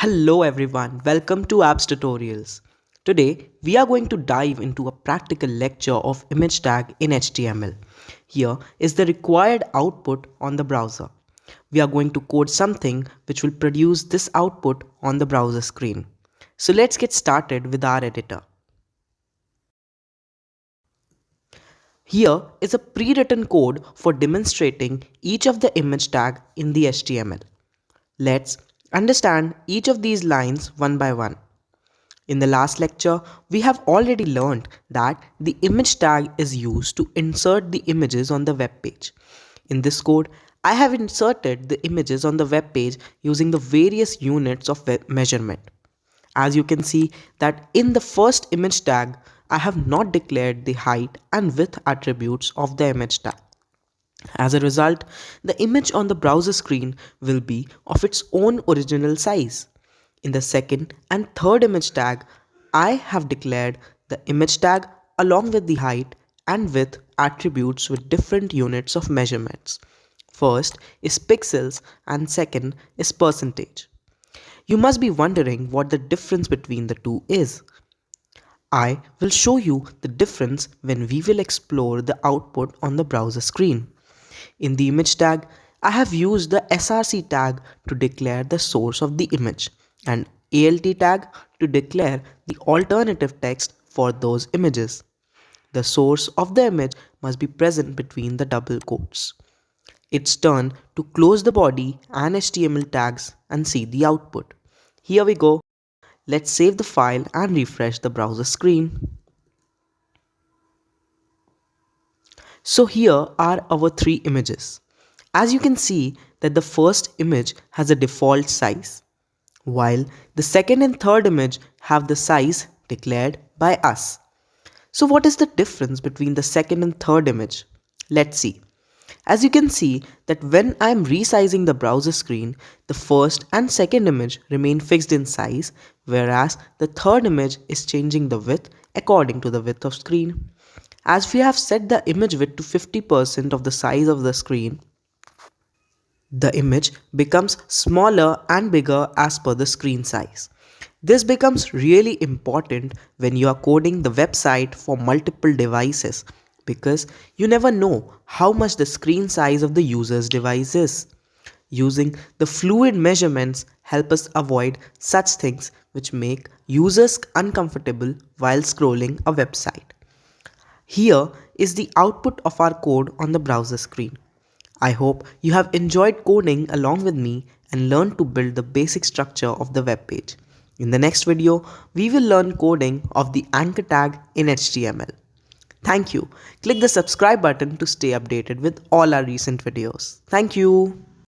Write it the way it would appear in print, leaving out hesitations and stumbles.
Hello everyone, welcome to Apps Tutorials. Today we are going to dive into a practical lecture of image tag in HTML. Here is the required output on the browser. We are going to code something which will produce this output on the browser screen. So let's get started with our editor. Here is a pre-written code for demonstrating each of the image tag in the HTML. Let's understand each of these lines one by one. In the last lecture, we have already learned that the image tag is used to insert the images on the web page. In this code, I have inserted the images on the web page using the various units of measurement. As you can see that in the first image tag, I have not declared the height and width attributes of the image tag. As a result, the image on the browser screen will be of its own original size. In the second and third image tag, I have declared the image tag along with the height and width attributes with different units of measurements. First is pixels and second is percentage. You must be wondering what the difference between the two is. I will show you the difference when we will explore the output on the browser screen. In the image tag, I have used the src tag to declare the source of the image and alt tag to declare the alternative text for those images. The source of the image must be present between the double quotes. It's turn to close the body and HTML tags and see the output. Here we go. Let's save the file and refresh the browser screen. So here are our three images. As you can see that the first image has a default size, while the second and third image have the size declared by us. So what is the difference between the second and third image? Let's see. As you can see that when I am resizing the browser screen, the first and second image remain fixed in size, whereas the third image is changing the width according to the width of screen. As we have set the image width to 50% of the size of the screen, the image becomes smaller and bigger as per the screen size. This becomes really important when you are coding the website for multiple devices because you never know how much the screen size of the user's device is. Using the fluid measurements help us avoid such things which make users uncomfortable while scrolling a website. Here is the output of our code on the browser screen. I hope you have enjoyed coding along with me and learned to build the basic structure of the web page. In the next video, we will learn coding of the anchor tag in HTML. Thank you. Click the subscribe button to stay updated with all our recent videos. Thank you.